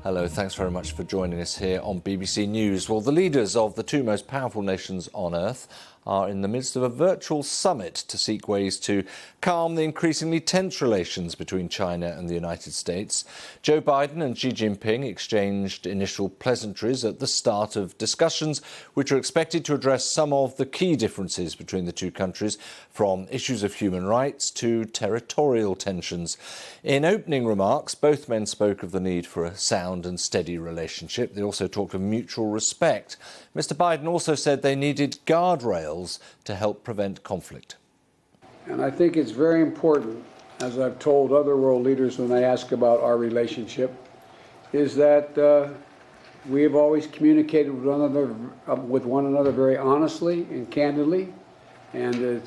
Hello, thanks very much for joining us here on BBC News. Well, the leaders of the two most powerful nations on earth are in the midst of a virtual summit to seek ways to calm the increasingly tense relations between China and the United States. Joe Biden and Xi Jinping exchanged initial pleasantries at the start of discussions, which are expected to address some of the key differences between the two countries, from issues of human rights to territorial tensions. In opening remarks, both men spoke of the need for a sound and steady relationship. They also talked of mutual respect. Mr. Biden also said they needed guardrails to help prevent conflict. And I think it's very important, as I've told other world leaders when they ask about our relationship, is that we have always communicated with one another very honestly and candidly, and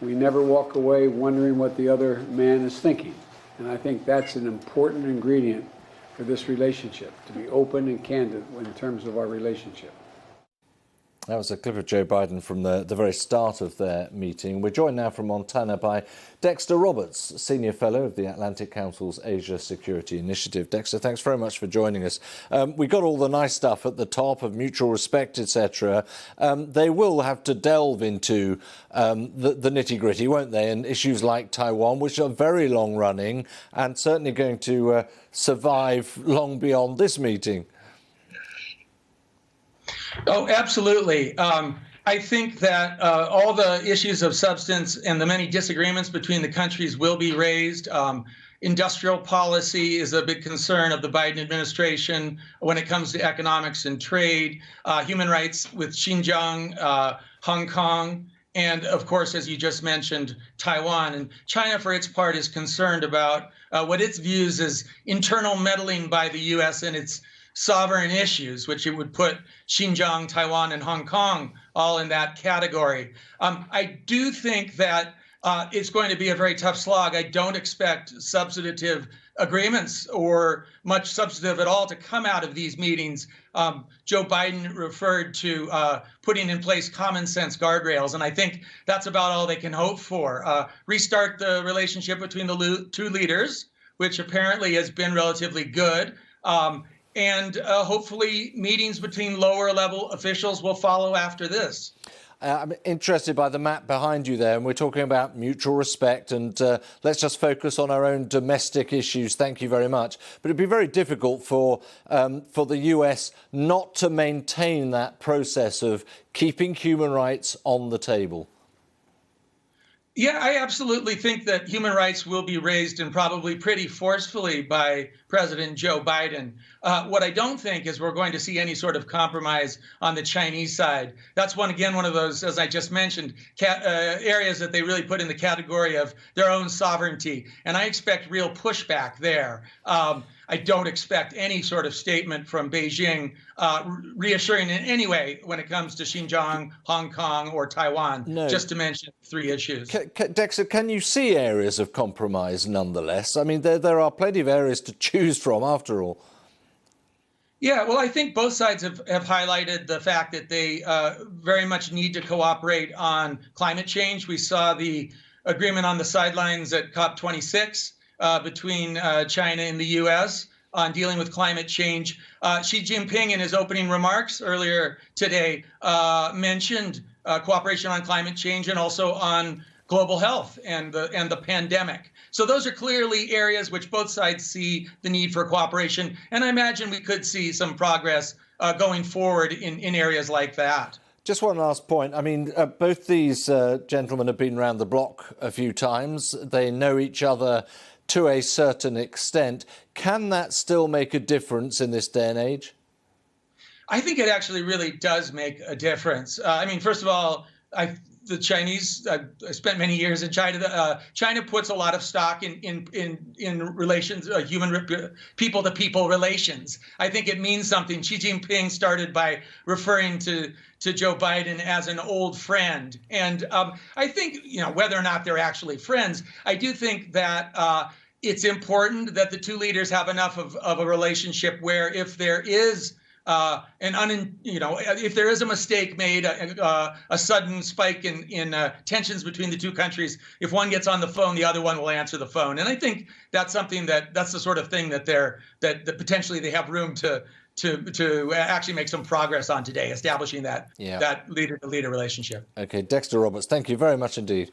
we never walk away wondering what the other man is thinking. And I think that's an important ingredient for this relationship, to be open and candid in terms of our relationship. That was a clip of Joe Biden from the very start of their meeting. We're joined now from Montana by Dexter Roberts, Senior Fellow of the Atlantic Council's Asia Security Initiative. Dexter, thanks very much for joining us. We got all the nice stuff at the top of mutual respect, etc. They will have to delve into the nitty-gritty, won't they, and issues like Taiwan, which are very long-running and certainly going to survive long beyond this meeting. Oh, absolutely. I think that all the issues of substance and the many disagreements between the countries will be raised. Industrial policy is a big concern of the Biden administration when it comes to economics and trade, human rights with Xinjiang, Hong Kong, and of course, as you just mentioned, Taiwan. And China, for its part, is concerned about what it views as internal meddling by the U.S. and its sovereign issues, which it would put Xinjiang, Taiwan, and Hong Kong all in that category. I do think that it's going to be a very tough slog. I don't expect substantive agreements or much substantive at all to come out of these meetings. Joe Biden referred to putting in place common sense guardrails, and I think that's about all they can hope for. Restart the relationship between the two leaders, which apparently has been relatively good. And hopefully meetings between lower level officials will follow after this. I'm interested by the map behind you there, and we're talking about mutual respect, and let's just focus on our own domestic issues. Thank you very much. But it'd be very difficult for the US not to maintain that process of keeping human rights on the table. Yeah, I absolutely think that human rights will be raised, and probably pretty forcefully, by President Joe Biden. What I don't think is we're going to see any sort of compromise on the Chinese side. That's one of those, as I just mentioned, areas that they really put in the category of their own sovereignty. And I expect real pushback there. I don't expect any sort of statement from Beijing reassuring in any way when it comes to Xinjiang, Hong Kong, or Taiwan, just to mention three issues. Dexter, can you see areas of compromise nonetheless? I mean, there are plenty of areas to choose from, after all. Yeah, well, I think both sides have highlighted the fact that they very much need to cooperate on climate change. We saw the agreement on the sidelines at COP26 between China and the U.S. on dealing with climate change. Xi Jinping, in his opening remarks earlier today, mentioned cooperation on climate change and also on global health and the pandemic. So those are clearly areas which both sides see the need for cooperation. And I imagine we could see some progress going forward in areas like that. Just one last point. I mean, both these gentlemen have been around the block a few times. They know each other to a certain extent. Can that still make a difference in this day and age? I think it actually really does make a difference. I mean, first of all, the Chinese, I spent many years in China. China puts a lot of stock in relations, human people-to-people relations. I think it means something. Xi Jinping started by referring to Joe Biden as an old friend. And I think, whether or not they're actually friends, I do think that it's important that the two leaders have enough of a relationship where if there is if there is a mistake made, a sudden spike in tensions between the two countries, if one gets on the phone, the other one will answer the phone. And I think that's something that's the sort of thing that that potentially they have room to actually make some progress on today, establishing that leader-to-leader relationship. Okay, Dexter Roberts, thank you very much indeed.